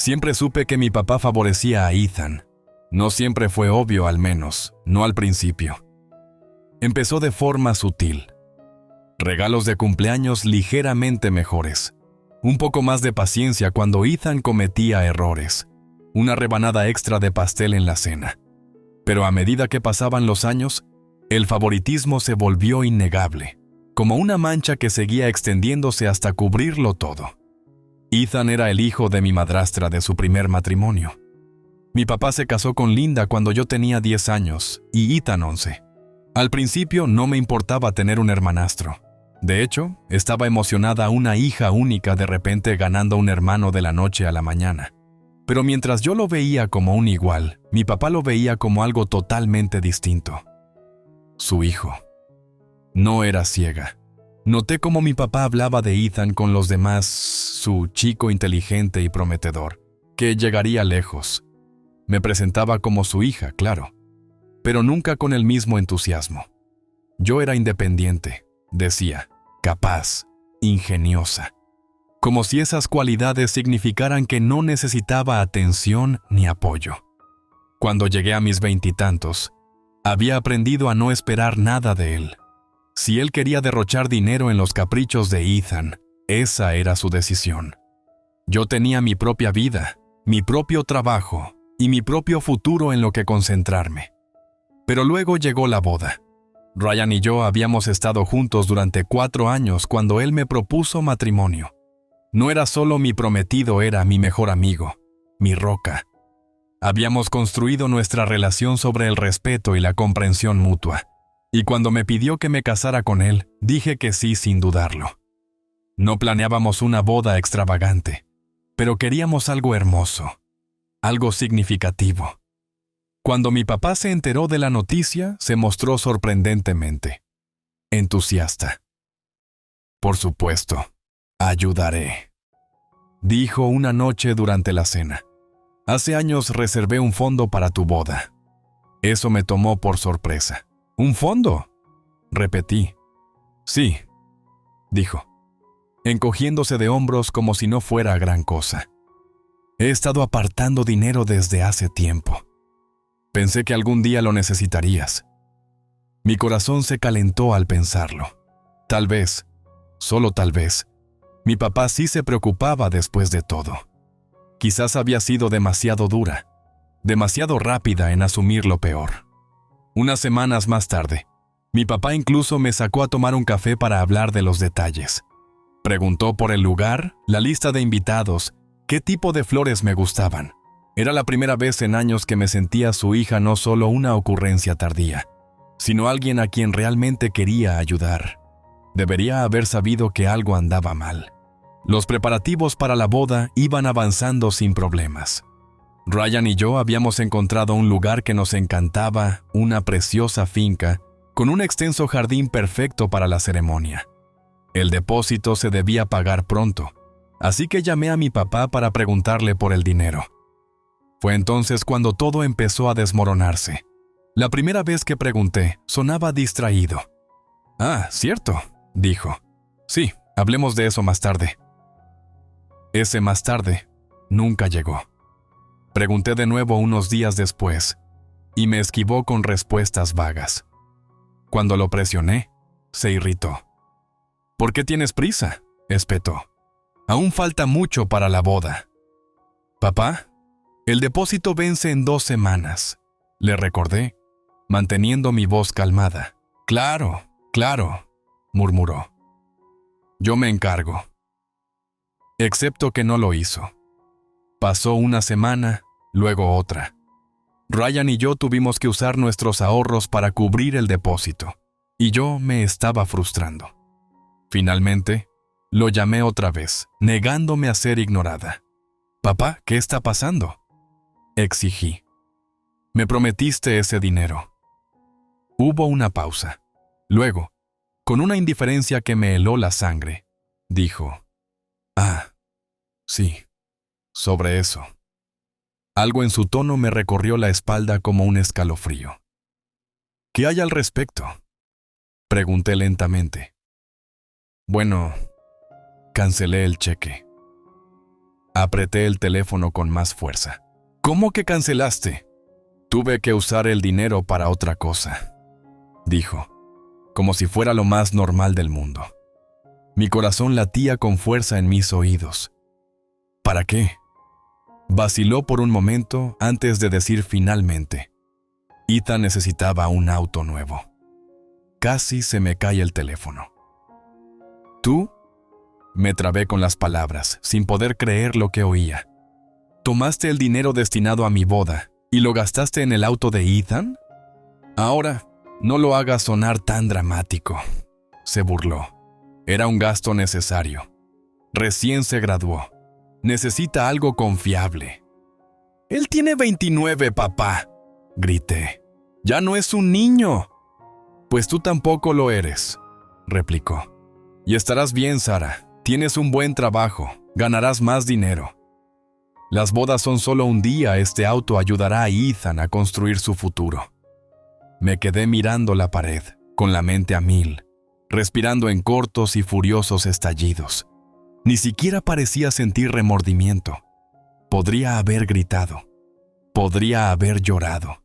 Siempre supe que mi papá favorecía a Ethan. No siempre fue obvio, al menos, no al principio. Empezó de forma sutil. Regalos de cumpleaños ligeramente mejores. Un poco más de paciencia cuando Ethan cometía errores. Una rebanada extra de pastel en la cena. Pero a medida que pasaban los años, el favoritismo se volvió innegable, como una mancha que seguía extendiéndose hasta cubrirlo todo. Ethan era el hijo de mi madrastra de su primer matrimonio. Mi papá se casó con Linda cuando yo tenía 10 años y Ethan 11. Al principio no me importaba tener un hermanastro. De hecho, estaba emocionada una hija única de repente ganando un hermano de la noche a la mañana. Pero mientras yo lo veía como un igual, mi papá lo veía como algo totalmente distinto. Su hijo. No era ciega. Noté cómo mi papá hablaba de Ethan con los demás, su chico inteligente y prometedor, que llegaría lejos. Me presentaba como su hija, claro, pero nunca con el mismo entusiasmo. Yo era independiente, decía, capaz, ingeniosa. Como si esas cualidades significaran que no necesitaba atención ni apoyo. Cuando llegué a mis 20 y tantos, había aprendido a no esperar nada de él. Si él quería derrochar dinero en los caprichos de Ethan, esa era su decisión. Yo tenía mi propia vida, mi propio trabajo y mi propio futuro en lo que concentrarme. Pero luego llegó la boda. Ryan y yo habíamos estado juntos durante 4 años cuando él me propuso matrimonio. No era solo mi prometido, era mi mejor amigo, mi roca. Habíamos construido nuestra relación sobre el respeto y la comprensión mutua. Y cuando me pidió que me casara con él, dije que sí sin dudarlo. No planeábamos una boda extravagante, pero queríamos algo hermoso, algo significativo. Cuando mi papá se enteró de la noticia, se mostró sorprendentemente entusiasta. Por supuesto, ayudaré, dijo una noche durante la cena. Hace años reservé un fondo para tu boda. Eso me tomó por sorpresa. ¿Un fondo?, repetí. Sí, dijo, encogiéndose de hombros como si no fuera gran cosa. He estado apartando dinero desde hace tiempo. Pensé que algún día lo necesitarías. Mi corazón se calentó al pensarlo. Tal vez, solo tal vez, mi papá sí se preocupaba después de todo. Quizás había sido demasiado dura, demasiado rápida en asumir lo peor. Unas semanas más tarde, mi papá incluso me sacó a tomar un café para hablar de los detalles. Preguntó por el lugar, la lista de invitados, qué tipo de flores me gustaban. Era la primera vez en años que me sentía su hija no solo una ocurrencia tardía, sino alguien a quien realmente quería ayudar. Debería haber sabido que algo andaba mal. Los preparativos para la boda iban avanzando sin problemas. Ryan y yo habíamos encontrado un lugar que nos encantaba, una preciosa finca, con un extenso jardín perfecto para la ceremonia. El depósito se debía pagar pronto, así que llamé a mi papá para preguntarle por el dinero. Fue entonces cuando todo empezó a desmoronarse. La primera vez que pregunté, sonaba distraído. «Ah, cierto», dijo. «Sí, hablemos de eso más tarde». Ese más tarde nunca llegó. Pregunté de nuevo unos días después, y me esquivó con respuestas vagas. Cuando lo presioné, se irritó. «¿Por qué tienes prisa?», espetó. «Aún falta mucho para la boda». «Papá, el depósito vence en 2 semanas», le recordé, manteniendo mi voz calmada. «Claro, claro», murmuró. «Yo me encargo». Excepto que no lo hizo. Pasó una semana, luego otra. Ryan y yo tuvimos que usar nuestros ahorros para cubrir el depósito, y yo me estaba frustrando. Finalmente, lo llamé otra vez, negándome a ser ignorada. «Papá, ¿qué está pasando?», exigí. «Me prometiste ese dinero». Hubo una pausa. Luego, con una indiferencia que me heló la sangre, dijo: «Ah, sí, sobre eso». Algo en su tono me recorrió la espalda como un escalofrío. «¿Qué hay al respecto?», pregunté lentamente. «Bueno, cancelé el cheque». Apreté el teléfono con más fuerza. ¿Cómo que cancelaste? Tuve que usar el dinero para otra cosa, dijo, como si fuera lo más normal del mundo. Mi corazón latía con fuerza en mis oídos. ¿Para qué? Vaciló por un momento antes de decir finalmente. Ethan necesitaba un auto nuevo. Casi se me cae el teléfono. ¿Tú? Me trabé con las palabras, sin poder creer lo que oía. ¿Tomaste el dinero destinado a mi boda y lo gastaste en el auto de Ethan? Ahora, no lo hagas sonar tan dramático, se burló. Era un gasto necesario. Recién se graduó. Necesita algo confiable. Él tiene 29, papá, grité. Ya no es un niño. Pues tú tampoco lo eres, replicó. Y estarás bien, Sara. Tienes un buen trabajo. Ganarás más dinero. Las bodas son solo un día. Este auto ayudará a Ethan a construir su futuro. Me quedé mirando la pared, con la mente a mil, respirando en cortos y furiosos estallidos. Ni siquiera parecía sentir remordimiento. Podría haber gritado. Podría haber llorado.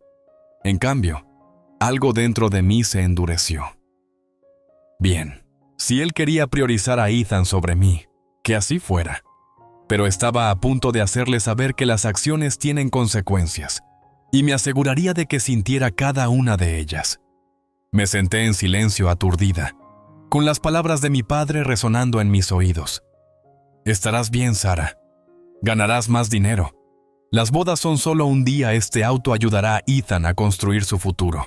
En cambio, algo dentro de mí se endureció. Bien, si él quería priorizar a Ethan sobre mí, que así fuera. Pero estaba a punto de hacerle saber que las acciones tienen consecuencias, y me aseguraría de que sintiera cada una de ellas. Me senté en silencio aturdida, con las palabras de mi padre resonando en mis oídos. Estarás bien, Sara. Ganarás más dinero. Las bodas son solo un día. Este auto ayudará a Ethan a construir su futuro.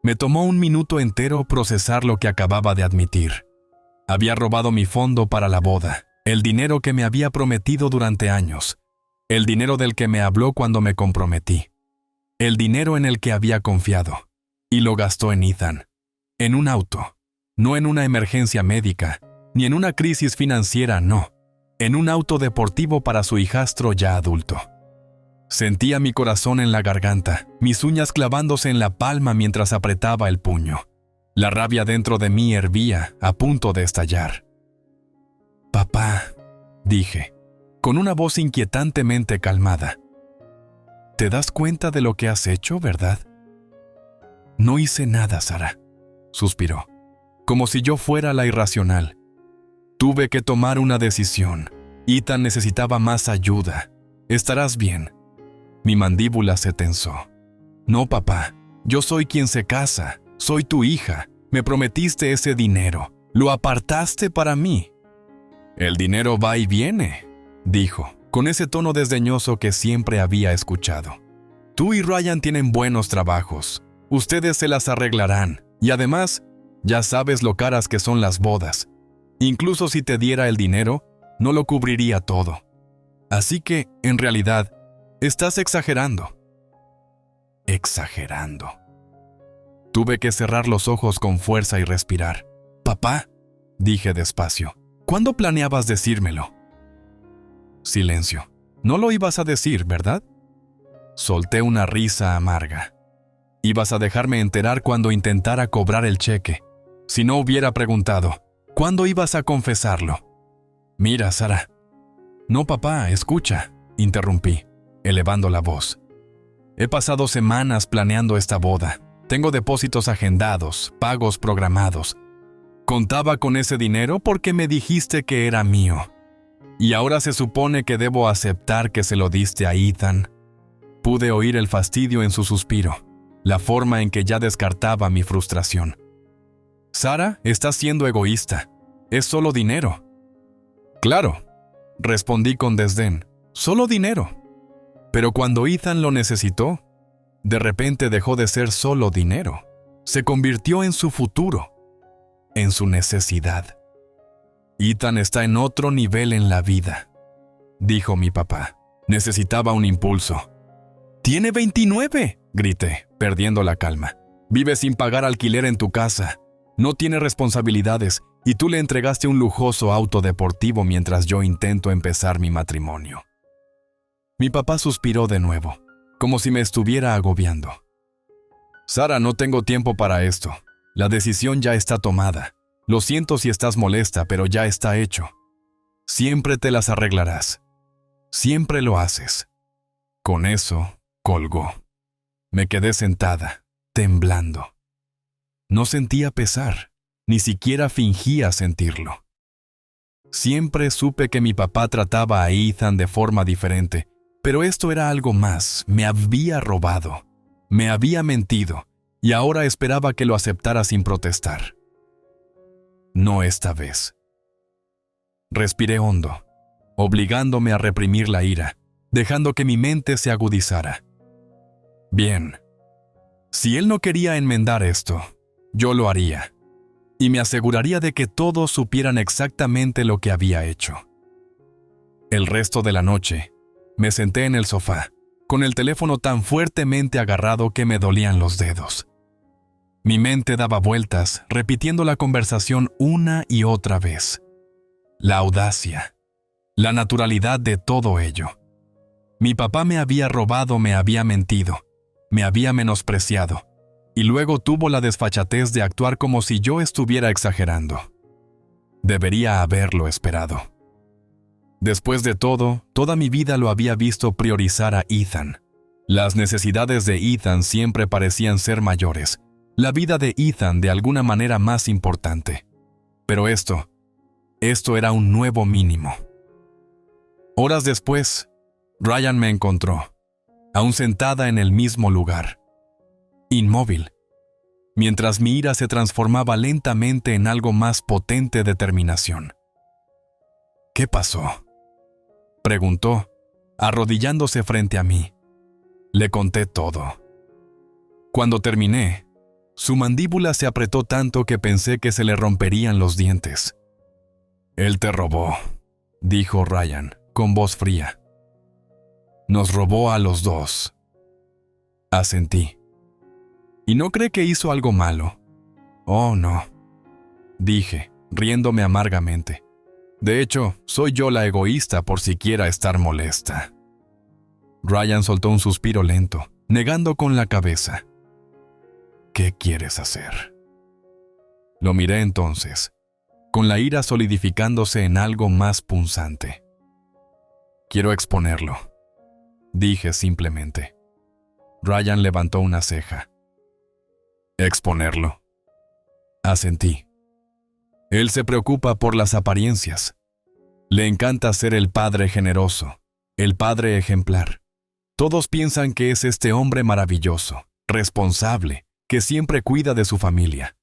Me tomó un minuto entero procesar lo que acababa de admitir. Había robado mi fondo para la boda, el dinero que me había prometido durante años, el dinero del que me habló cuando me comprometí, el dinero en el que había confiado, y lo gastó en Ethan, en un auto, no en una emergencia médica, ni en una crisis financiera, no, en un auto deportivo para su hijastro ya adulto. Sentía mi corazón en la garganta, mis uñas clavándose en la palma mientras apretaba el puño. La rabia dentro de mí hervía, a punto de estallar. «Papá», dije, con una voz inquietantemente calmada. «¿Te das cuenta de lo que has hecho, verdad?» «No hice nada, Sara», suspiró, como si yo fuera la irracional. «Tuve que tomar una decisión. Ethan necesitaba más ayuda. Estarás bien». Mi mandíbula se tensó. «No, papá, yo soy quien se casa. Soy tu hija. Me prometiste ese dinero. Lo apartaste para mí». «El dinero va y viene», dijo, con ese tono desdeñoso que siempre había escuchado. «Tú y Ryan tienen buenos trabajos. Ustedes se las arreglarán. Y además, ya sabes lo caras que son las bodas. Incluso si te diera el dinero, no lo cubriría todo. Así que, en realidad, estás exagerando». Exagerando. Tuve que cerrar los ojos con fuerza y respirar. «Papá», dije despacio, «¿cuándo planeabas decírmelo?» Silencio. «No lo ibas a decir, ¿verdad?» Solté una risa amarga. «Ibas a dejarme enterar cuando intentara cobrar el cheque. Si no hubiera preguntado, ¿cuándo ibas a confesarlo?» «Mira, Sara». «No, papá, escucha», interrumpí, elevando la voz. «He pasado semanas planeando esta boda. Tengo depósitos agendados, pagos programados. Contaba con ese dinero porque me dijiste que era mío. Y ahora se supone que debo aceptar que se lo diste a Ethan». Pude oír el fastidio en su suspiro, la forma en que ya descartaba mi frustración. «Sara, estás siendo egoísta. Es solo dinero». «Claro», respondí con desdén, «solo dinero». Pero cuando Ethan lo necesitó, de repente dejó de ser solo dinero. Se convirtió en su futuro, en su necesidad. «Ethan está en otro nivel en la vida», dijo mi papá. Necesitaba un impulso. «Tiene 29», grité, perdiendo la calma. «Vive sin pagar alquiler en tu casa. No tiene responsabilidades y tú le entregaste un lujoso auto deportivo mientras yo intento empezar mi matrimonio». Mi papá suspiró de nuevo, como si me estuviera agobiando. «Sara, no tengo tiempo para esto. La decisión ya está tomada. Lo siento si estás molesta, pero ya está hecho. Siempre te las arreglarás. Siempre lo haces. Con eso, colgó. Me quedé sentada, temblando. No sentía pesar, ni siquiera fingía sentirlo. Siempre supe que mi papá trataba a Ethan de forma diferente, pero esto era algo más. Me había robado, me había mentido, y ahora esperaba que lo aceptara sin protestar. No esta vez. Respiré hondo, obligándome a reprimir la ira, dejando que mi mente se agudizara. Bien, si él no quería enmendar esto, yo lo haría, y me aseguraría de que todos supieran exactamente lo que había hecho. El resto de la noche, me senté en el sofá, con el teléfono tan fuertemente agarrado que me dolían los dedos. Mi mente daba vueltas, repitiendo la conversación una y otra vez. La audacia, la naturalidad de todo ello. Mi papá me había robado, me había mentido, me había menospreciado, y luego tuvo la desfachatez de actuar como si yo estuviera exagerando. Debería haberlo esperado. Después de todo, toda mi vida lo había visto priorizar a Ethan. Las necesidades de Ethan siempre parecían ser mayores, la vida de Ethan de alguna manera más importante. Pero esto era un nuevo mínimo. Horas después, Ryan me encontró, aún sentada en el mismo lugar, inmóvil, mientras mi ira se transformaba lentamente en algo más potente determinación. ¿Qué pasó?, preguntó, arrodillándose frente a mí. Le conté todo. Cuando terminé, su mandíbula se apretó tanto que pensé que se le romperían los dientes. «Él te robó», dijo Ryan, con voz fría. «Nos robó a los dos». Asentí. «¿Y no cree que hizo algo malo?» «Oh, no», dije, riéndome amargamente. «De hecho, soy yo la egoísta por siquiera estar molesta». Ryan soltó un suspiro lento, negando con la cabeza. «¿Qué quieres hacer?». Lo miré entonces, con la ira solidificándose en algo más punzante. «Quiero exponerlo», dije simplemente. Ryan levantó una ceja. «¿Exponerlo?». Asentí. Él se preocupa por las apariencias. Le encanta ser el padre generoso, el padre ejemplar. Todos piensan que es este hombre maravilloso, responsable, que siempre cuida de su familia.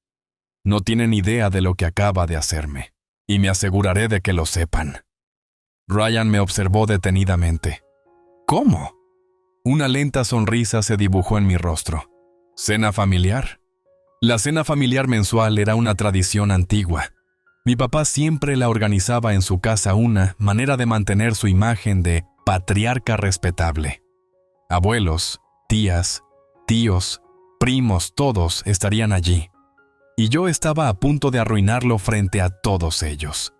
No tienen idea de lo que acaba de hacerme, y me aseguraré de que lo sepan. Ryan me observó detenidamente. «¿Cómo?». Una lenta sonrisa se dibujó en mi rostro. ¿Cena familiar? La cena familiar mensual era una tradición antigua. Mi papá siempre la organizaba en su casa, una manera de mantener su imagen de patriarca respetable. Abuelos, tías, tíos, primos, todos estarían allí. Y yo estaba a punto de arruinarlo frente a todos ellos.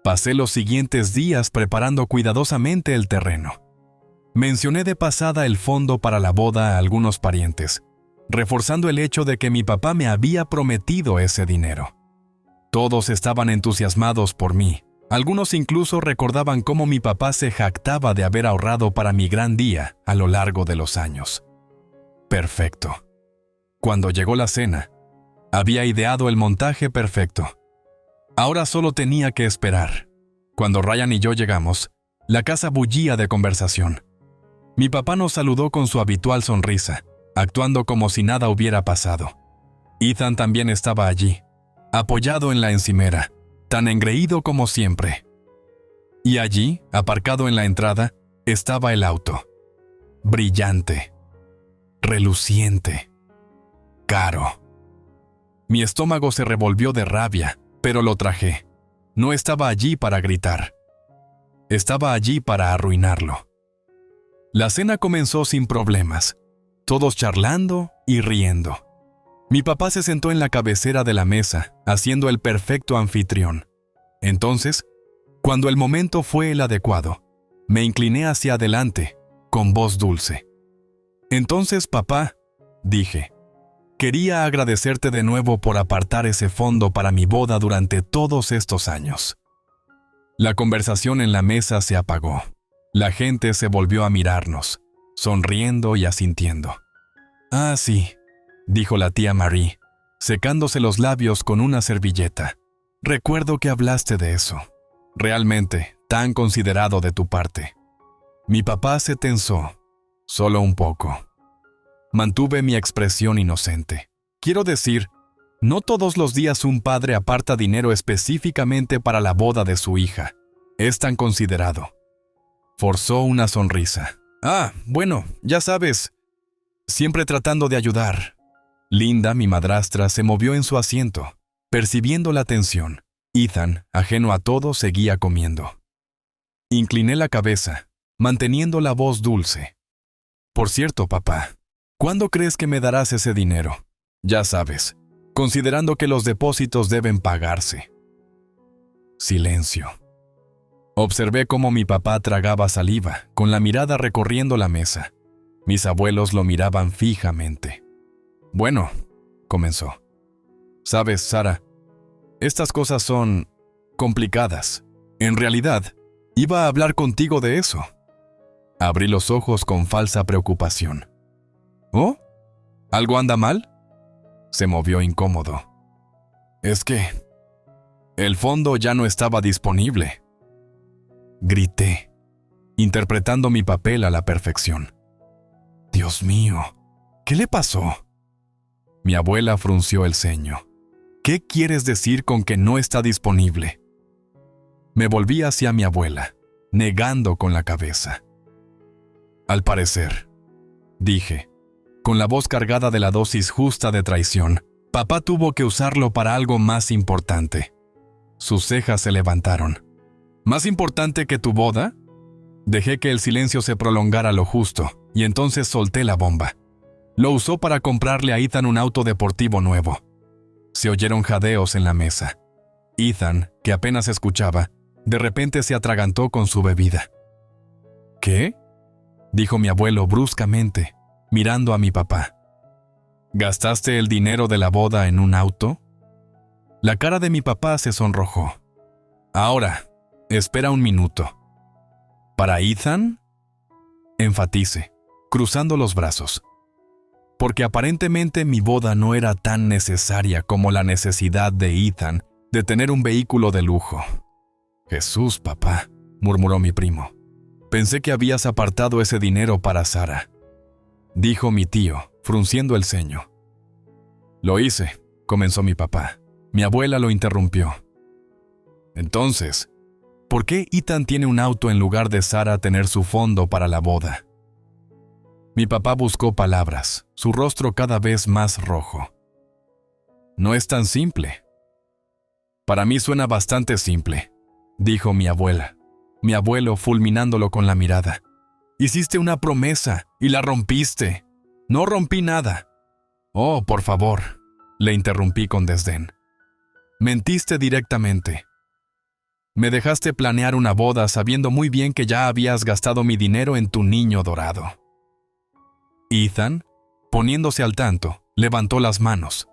Pasé los siguientes días preparando cuidadosamente el terreno. Mencioné de pasada el fondo para la boda a algunos parientes, reforzando el hecho de que mi papá me había prometido ese dinero. Todos estaban entusiasmados por mí. Algunos incluso recordaban cómo mi papá se jactaba de haber ahorrado para mi gran día a lo largo de los años. Perfecto. Cuando llegó la cena, había ideado el montaje perfecto. Ahora solo tenía que esperar. Cuando Ryan y yo llegamos, la casa bullía de conversación. Mi papá nos saludó con su habitual sonrisa, actuando como si nada hubiera pasado. Ethan también estaba allí, apoyado en la encimera, tan engreído como siempre. Y allí, aparcado en la entrada, estaba el auto. Brillante, reluciente, caro. Mi estómago se revolvió de rabia, pero lo tragué. No estaba allí para gritar. Estaba allí para arruinarlo. La cena comenzó sin problemas, todos charlando y riendo. Mi papá se sentó en la cabecera de la mesa, haciendo el perfecto anfitrión. Entonces, cuando el momento fue el adecuado, me incliné hacia adelante, con voz dulce. «Entonces, papá», dije, «quería agradecerte de nuevo por apartar ese fondo para mi boda durante todos estos años». La conversación en la mesa se apagó. La gente se volvió a mirarnos, sonriendo y asintiendo. «Ah, sí», dijo la tía Marie, secándose los labios con una servilleta. «Recuerdo que hablaste de eso. Realmente, tan considerado de tu parte». Mi papá se tensó, solo un poco. Mantuve mi expresión inocente. Quiero decir, no todos los días un padre aparta dinero específicamente para la boda de su hija. Es tan considerado. Forzó una sonrisa. «Ah, bueno, ya sabes, siempre tratando de ayudar». Linda, mi madrastra, se movió en su asiento, percibiendo la tensión. Ethan, ajeno a todo, seguía comiendo. Incliné la cabeza, manteniendo la voz dulce. «Por cierto, papá, ¿cuándo crees que me darás ese dinero? Ya sabes, considerando que los depósitos deben pagarse». Silencio. Observé cómo mi papá tragaba saliva, con la mirada recorriendo la mesa. Mis abuelos lo miraban fijamente. «Bueno», comenzó. «Sabes, Sara, estas cosas son complicadas. En realidad, iba a hablar contigo de eso». Abrí los ojos con falsa preocupación. «¿Oh? ¿Algo anda mal?». Se movió incómodo. «Es que el fondo ya no estaba disponible». Grité, interpretando mi papel a la perfección. «Dios mío, ¿qué le pasó?». Mi abuela frunció el ceño. «¿Qué quieres decir con que no está disponible?». Me volví hacia mi abuela, negando con la cabeza. «Al parecer», dije, con la voz cargada de la dosis justa de traición, «papá tuvo que usarlo para algo más importante». Sus cejas se levantaron. «¿Más importante que tu boda?». Dejé que el silencio se prolongara lo justo, y entonces solté la bomba. Lo usó para comprarle a Ethan un auto deportivo nuevo. Se oyeron jadeos en la mesa. Ethan, que apenas escuchaba, de repente se atragantó con su bebida. «¿Qué?», dijo mi abuelo bruscamente, mirando a mi papá. «¿Gastaste el dinero de la boda en un auto?». La cara de mi papá se sonrojó. «Ahora, espera un minuto. ¿Para Ethan?», enfatice, cruzando los brazos. Porque aparentemente mi boda no era tan necesaria como la necesidad de Ethan de tener un vehículo de lujo. «Jesús, papá», murmuró mi primo. «Pensé que habías apartado ese dinero para Sara», dijo mi tío, frunciendo el ceño. «Lo hice», comenzó mi papá. Mi abuela lo interrumpió. «Entonces, ¿por qué Ethan tiene un auto en lugar de Sara tener su fondo para la boda?». Mi papá buscó palabras, su rostro cada vez más rojo. «No es tan simple». «Para mí suena bastante simple», dijo mi abuela. Mi abuelo fulminándolo con la mirada. «Hiciste una promesa y la rompiste». «No rompí nada». «Oh, por favor», le interrumpí con desdén. «Mentiste directamente. Me dejaste planear una boda sabiendo muy bien que ya habías gastado mi dinero en tu niño dorado». Ethan, poniéndose al tanto, levantó las manos.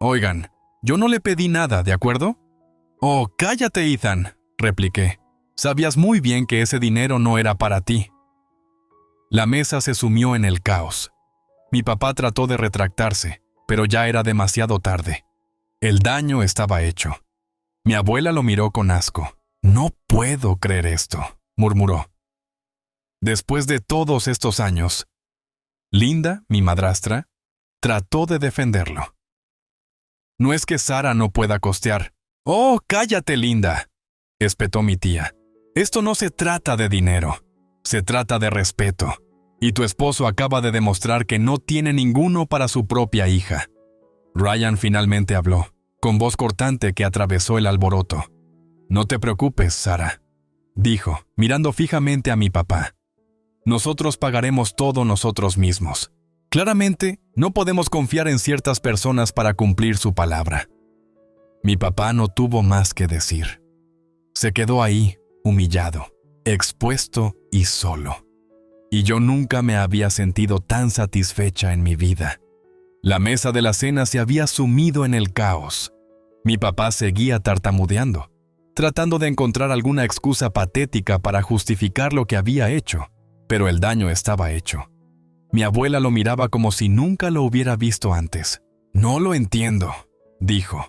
«Oigan, yo no le pedí nada, ¿de acuerdo?». «Oh, cállate, Ethan», repliqué. «Sabías muy bien que ese dinero no era para ti». La mesa se sumió en el caos. Mi papá trató de retractarse, pero ya era demasiado tarde. El daño estaba hecho. Mi abuela lo miró con asco. «No puedo creer esto», murmuró. Después de todos estos años, Linda, mi madrastra, trató de defenderlo. «No es que Sara no pueda costear». «Oh, cállate, Linda», espetó mi tía. «Esto no se trata de dinero, se trata de respeto. Y tu esposo acaba de demostrar que no tiene ninguno para su propia hija». Ryan finalmente habló, con voz cortante que atravesó el alboroto. «No te preocupes, Sara», dijo, mirando fijamente a mi papá. «Nosotros pagaremos todo nosotros mismos. Claramente, no podemos confiar en ciertas personas para cumplir su palabra». Mi papá no tuvo más que decir. Se quedó ahí, humillado, expuesto y solo. Y yo nunca me había sentido tan satisfecha en mi vida. La mesa de la cena se había sumido en el caos. Mi papá seguía tartamudeando. tratando de encontrar alguna excusa patética para justificar lo que había hecho, pero el daño estaba hecho. Mi abuela lo miraba como si nunca lo hubiera visto antes. «No lo entiendo», dijo,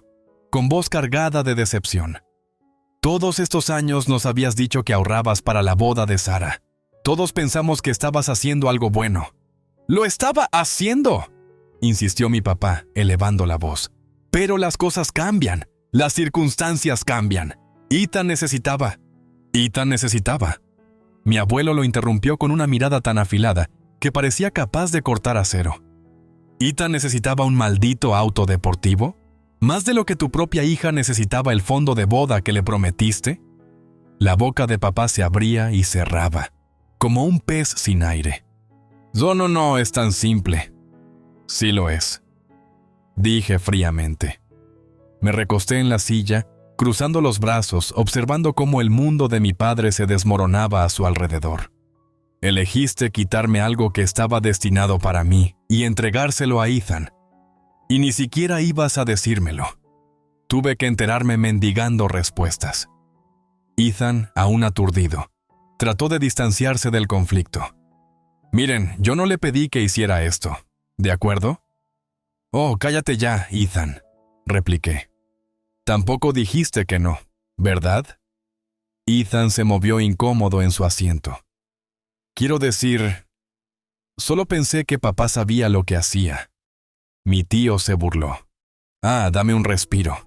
con voz cargada de decepción. «Todos estos años nos habías dicho que ahorrabas para la boda de Sara. Todos pensamos que estabas haciendo algo bueno». «¡Lo estaba haciendo!», insistió mi papá, elevando la voz. «Pero las cosas cambian, las circunstancias cambian. Ethan necesitaba». Mi abuelo lo interrumpió con una mirada tan afilada que parecía capaz de cortar acero. «¿Ethan necesitaba un maldito auto deportivo? ¿Más de lo que tu propia hija necesitaba el fondo de boda que le prometiste?» La boca de papá se abría y cerraba, como un pez sin aire. No es tan simple». «Sí lo es», dije fríamente. Me recosté en la silla, cruzando los brazos, observando cómo el mundo de mi padre se desmoronaba a su alrededor. «Elegiste quitarme algo que estaba destinado para mí y entregárselo a Ethan. Y ni siquiera ibas a decírmelo. Tuve que enterarme mendigando respuestas». Ethan, aún aturdido, trató de distanciarse del conflicto. «Miren, yo no le pedí que hiciera esto, ¿de acuerdo?» «Oh, cállate ya, Ethan», repliqué. «Tampoco dijiste que no, ¿verdad?» Ethan se movió incómodo en su asiento. «Quiero decir, solo pensé que papá sabía lo que hacía». Mi tío se burló. «Dame un respiro».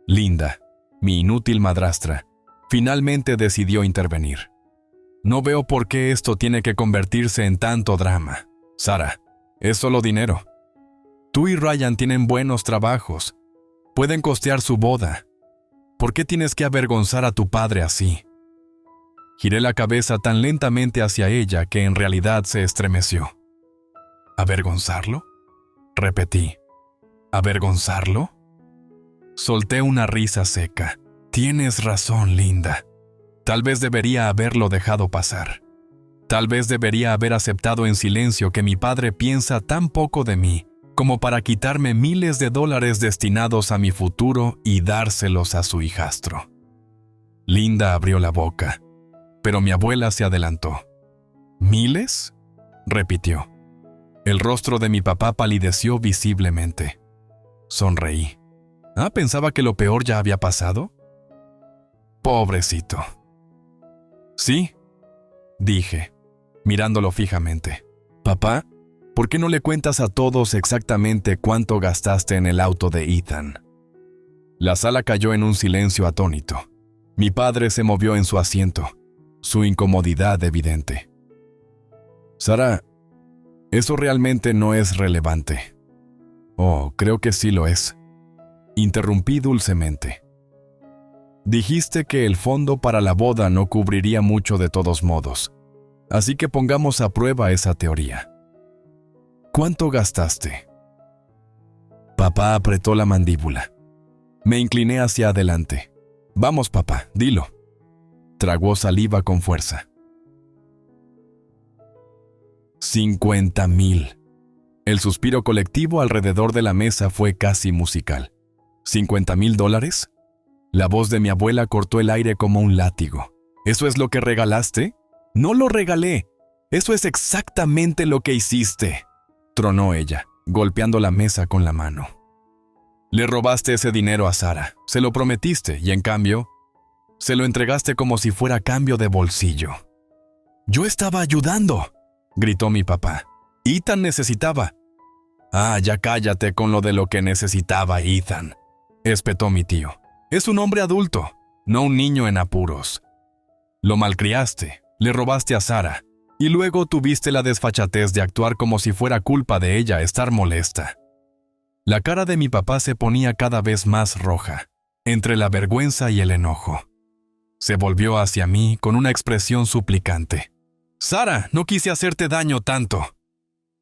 Linda, mi inútil madrastra, finalmente decidió intervenir. «No veo por qué esto tiene que convertirse en tanto drama. Sara, es solo dinero. Tú y Ryan tienen buenos trabajos. Pueden costear su boda. ¿Por qué tienes que avergonzar a tu padre así?» Giré la cabeza tan lentamente hacia ella que en realidad se estremeció. «¿Avergonzarlo?», repetí. «¿Avergonzarlo?». Solté una risa seca. «Tienes razón, Linda. Tal vez debería haberlo dejado pasar. Tal vez debería haber aceptado en silencio que mi padre piensa tan poco de mí como para quitarme miles de dólares destinados a mi futuro y dárselos a su hijastro». Linda abrió la boca, pero mi abuela se adelantó. «¿Miles?», repitió. El rostro de mi papá palideció visiblemente. Sonreí. ¿Pensaba que lo peor ya había pasado? Pobrecito. «Sí», dije, mirándolo fijamente. «Papá, ¿por qué no le cuentas a todos exactamente cuánto gastaste en el auto de Ethan?». La sala cayó en un silencio atónito. Mi padre se movió en su asiento, su incomodidad evidente. «Sara, eso realmente no es relevante». «Oh, creo que sí lo es», interrumpí dulcemente. «Dijiste que el fondo para la boda no cubriría mucho de todos modos, así que pongamos a prueba esa teoría. ¿Cuánto gastaste?». Papá apretó la mandíbula. Me incliné hacia adelante. «Vamos, papá, dilo». Tragó saliva con fuerza. 50,000. El suspiro colectivo alrededor de la mesa fue casi musical. ¿$50,000? La voz de mi abuela cortó el aire como un látigo. ¿Eso es lo que regalaste? «No lo regalé. Eso es exactamente lo que hiciste», tronó ella, golpeando la mesa con la mano. «Le robaste ese dinero a Sara, se lo prometiste y en cambio, se lo entregaste como si fuera cambio de bolsillo». «Yo estaba ayudando», gritó mi papá. «Ethan necesitaba». Ya cállate con lo de lo que necesitaba Ethan», espetó mi tío. «Es un hombre adulto, no un niño en apuros. Lo malcriaste, le robaste a Sara, y luego tuviste la desfachatez de actuar como si fuera culpa de ella estar molesta». La cara de mi papá se ponía cada vez más roja, entre la vergüenza y el enojo. Se volvió hacia mí con una expresión suplicante. «Sara, no quise hacerte daño tanto».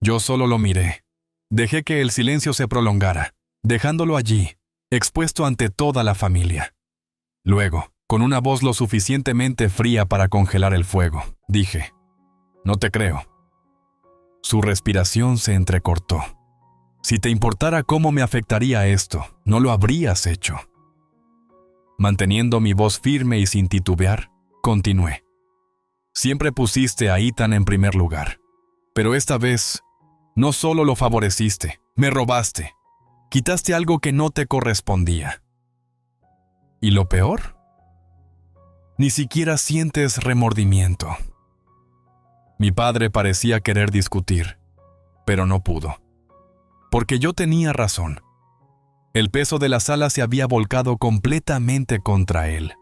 Yo solo lo miré. Dejé que el silencio se prolongara, dejándolo allí, expuesto ante toda la familia. Luego, con una voz lo suficientemente fría para congelar el fuego, dije: «No te creo». Su respiración se entrecortó. «Si te importara cómo me afectaría esto, no lo habrías hecho». Manteniendo mi voz firme y sin titubear, continué. Siempre pusiste a Ethan en primer lugar. Pero esta vez, no solo lo favoreciste, me robaste. Quitaste algo que no te correspondía. ¿Y lo peor? Ni siquiera sientes remordimiento. Mi padre parecía querer discutir, pero no pudo. Porque yo tenía razón. El peso de la sala se había volcado completamente contra él.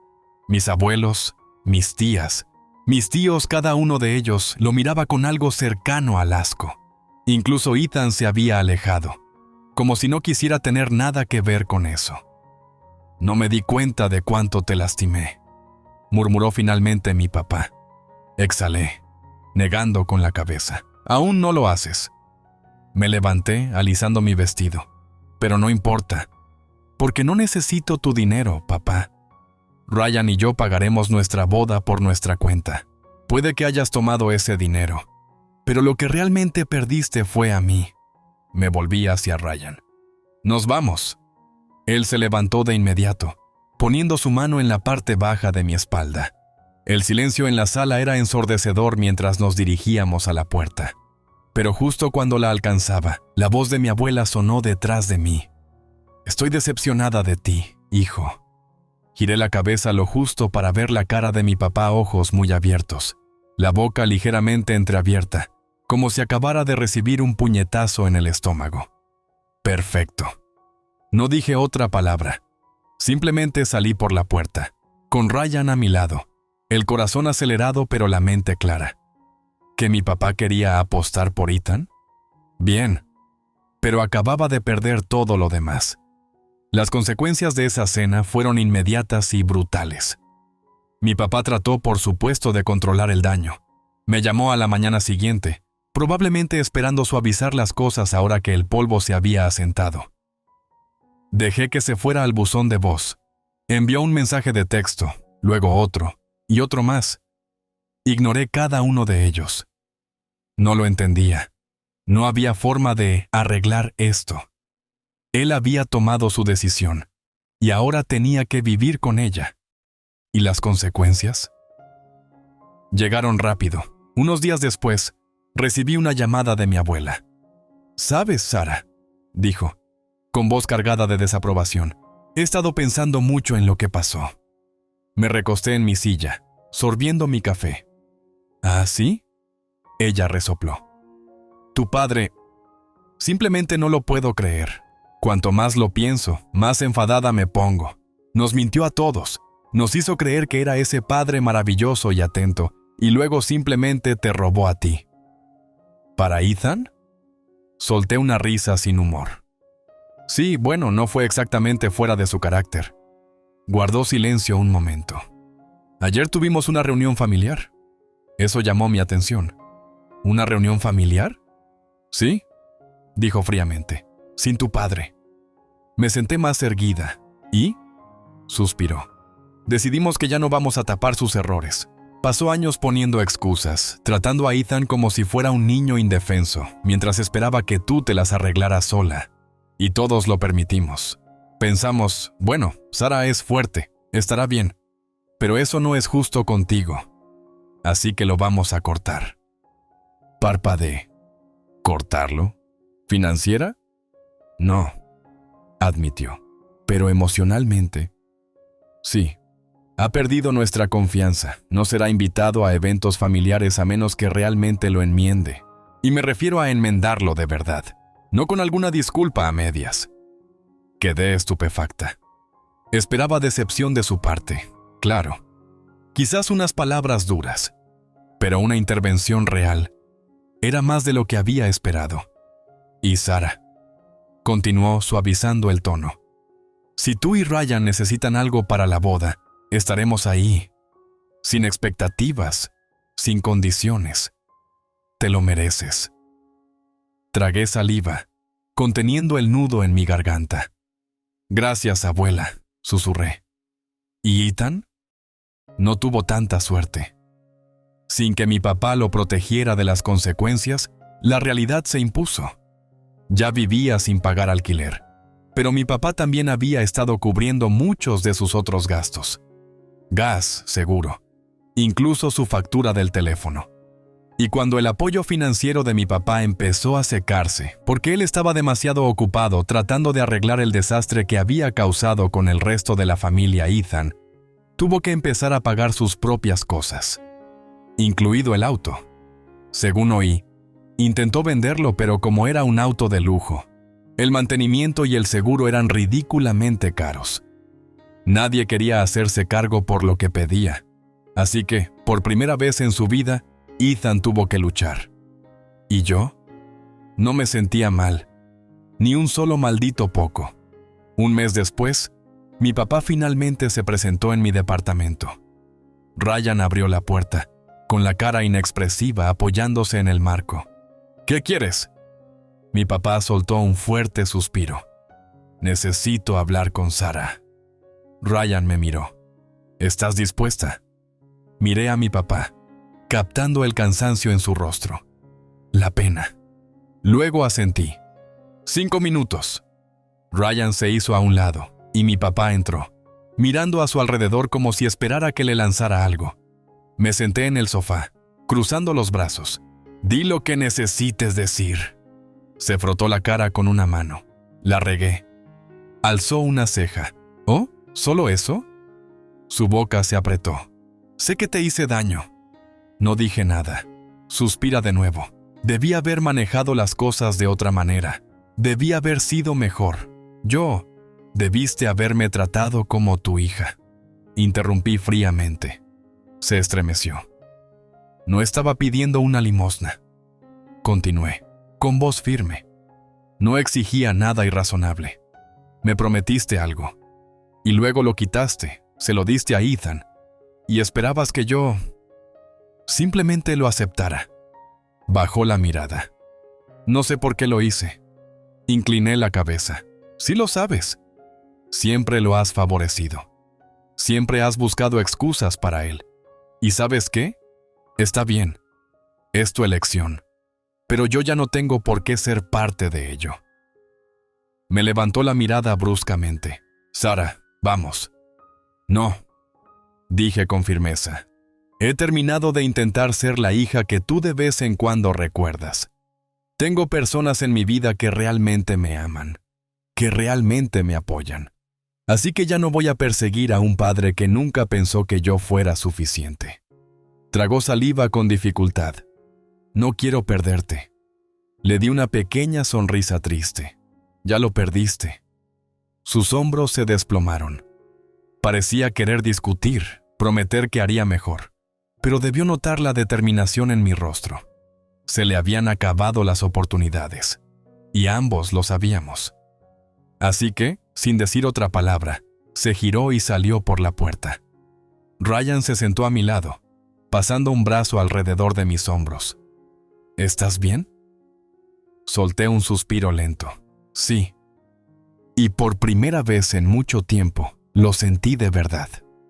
Mis abuelos, mis tías, mis tíos, cada uno de ellos lo miraba con algo cercano al asco. Incluso Ethan se había alejado, como si no quisiera tener nada que ver con eso. No me di cuenta de cuánto te lastimé, murmuró finalmente mi papá. Exhalé, negando con la cabeza. Aún no lo haces. Me levanté, alisando mi vestido. Pero no importa, porque no necesito tu dinero, papá. Ryan y yo pagaremos nuestra boda por nuestra cuenta. Puede que hayas tomado ese dinero, pero lo que realmente perdiste fue a mí. Me volví hacia Ryan. Nos vamos. Él se levantó de inmediato, poniendo su mano en la parte baja de mi espalda. El silencio en la sala era ensordecedor mientras nos dirigíamos a la puerta. Pero justo cuando la alcanzaba, la voz de mi abuela sonó detrás de mí. Estoy decepcionada de ti, hijo. Giré la cabeza lo justo para ver la cara de mi papá, ojos muy abiertos, la boca ligeramente entreabierta, como si acabara de recibir un puñetazo en el estómago. Perfecto. No dije otra palabra. Simplemente salí por la puerta, con Ryan a mi lado, el corazón acelerado pero la mente clara. ¿Que mi papá quería apostar por Ethan? Bien, pero acababa de perder todo lo demás. Las consecuencias de esa cena fueron inmediatas y brutales. Mi papá trató, por supuesto, de controlar el daño. Me llamó a la mañana siguiente, probablemente esperando suavizar las cosas ahora que el polvo se había asentado. Dejé que se fuera al buzón de voz. Envió un mensaje de texto, luego otro, y otro más. Ignoré cada uno de ellos. No lo entendía. No había forma de arreglar esto. Él había tomado su decisión, y ahora tenía que vivir con ella. ¿Y las consecuencias? Llegaron rápido. Unos días después, recibí una llamada de mi abuela. «¿Sabes, Sara?», dijo, con voz cargada de desaprobación. «He estado pensando mucho en lo que pasó». Me recosté en mi silla, sorbiendo mi café. «¿Ah, sí?», ella resopló. «Tu padre... simplemente no lo puedo creer. Cuanto más lo pienso, más enfadada me pongo. Nos mintió a todos. Nos hizo creer que era ese padre maravilloso y atento, y luego simplemente te robó a ti». ¿Para Ethan? Solté una risa sin humor. Sí, bueno, no fue exactamente fuera de su carácter. Guardó silencio un momento. Ayer tuvimos una reunión familiar. Eso llamó mi atención. ¿Una reunión familiar? Sí, dijo fríamente. Sin tu padre. Me senté más erguida. ¿Y? Suspiró. Decidimos que ya no vamos a tapar sus errores. Pasó años poniendo excusas, tratando a Ethan como si fuera un niño indefenso, mientras esperaba que tú te las arreglaras sola. Y todos lo permitimos. Pensamos, bueno, Sara es fuerte, estará bien. Pero eso no es justo contigo. Así que lo vamos a cortar. Parpadeé. ¿Cortarlo? ¿Financiera? No, admitió. Pero emocionalmente, sí. Ha perdido nuestra confianza. No será invitado a eventos familiares a menos que realmente lo enmiende. Y me refiero a enmendarlo de verdad, no con alguna disculpa a medias. Quedé estupefacta. Esperaba decepción de su parte, claro. Quizás unas palabras duras, pero una intervención real. Era más de lo que había esperado. Y Sara, continuó suavizando el tono. Si tú y Ryan necesitan algo para la boda, estaremos ahí, sin expectativas, sin condiciones. Te lo mereces. Tragué saliva, conteniendo el nudo en mi garganta. Gracias, abuela, susurré. ¿Y Ethan? No tuvo tanta suerte. Sin que mi papá lo protegiera de las consecuencias, la realidad se impuso. Ya vivía sin pagar alquiler. pero mi papá también había estado cubriendo muchos de sus otros gastos. Gas, seguro, incluso su factura del teléfono. Y cuando el apoyo financiero de mi papá empezó a secarse, porque él estaba demasiado ocupado tratando de arreglar el desastre que había causado con el resto de la familia Ethan, tuvo que empezar a pagar sus propias cosas, incluido el auto. Según oí, intentó venderlo, pero como era un auto de lujo, el mantenimiento y el seguro eran ridículamente caros. Nadie quería hacerse cargo por lo que pedía, así que, por primera vez en su vida, Ethan tuvo que luchar. ¿Y yo? No me sentía mal, ni un solo maldito poco. Un mes después, mi papá finalmente se presentó en mi departamento. Ryan abrió la puerta, con la cara inexpresiva apoyándose en el marco. ¿Qué quieres? Mi papá soltó un fuerte suspiro. Necesito hablar con Sarah. Ryan me miró. ¿Estás dispuesta? Miré a mi papá, captando el cansancio en su rostro. La pena. Luego asentí. 5 minutos. Ryan se hizo a un lado, y mi papá entró, mirando a su alrededor como si esperara que le lanzara algo. Me senté en el sofá, cruzando los brazos. Di lo que necesites decir. Se frotó la cara con una mano. La regué. Alzó una ceja. ¿Oh? ¿Solo eso? Su boca se apretó. Sé que te hice daño. No dije nada. Suspira de nuevo. Debí haber manejado las cosas de otra manera. Debí haber sido mejor. Debiste haberme tratado como tu hija. Interrumpí fríamente. Se estremeció. No estaba pidiendo una limosna. Continué, con voz firme. No exigía nada irrazonable. Me prometiste algo. Y luego lo quitaste, se lo diste a Ethan. Y esperabas que yo simplemente lo aceptara. Bajó la mirada. No sé por qué lo hice. Incliné la cabeza. Sí lo sabes. Siempre lo has favorecido. Siempre has buscado excusas para él. ¿Y sabes qué? Está bien. Es tu elección. Pero yo ya no tengo por qué ser parte de ello. Me levantó la mirada bruscamente. Sarah, vamos. No, dije con firmeza. He terminado de intentar ser la hija que tú de vez en cuando recuerdas. Tengo personas en mi vida que realmente me aman, que realmente me apoyan. Así que ya no voy a perseguir a un padre que nunca pensó que yo fuera suficiente. Tragó saliva con dificultad. No quiero perderte. Le di una pequeña sonrisa triste. Ya lo perdiste. Sus hombros se desplomaron. Parecía querer discutir, prometer que haría mejor, pero debió notar la determinación en mi rostro. Se le habían acabado las oportunidades, y ambos lo sabíamos. Así que, sin decir otra palabra, se giró y salió por la puerta. Ryan se sentó a mi lado, pasando un brazo alrededor de mis hombros. ¿Estás bien? Solté un suspiro lento. Sí. Y por primera vez en mucho tiempo, lo sentí de verdad.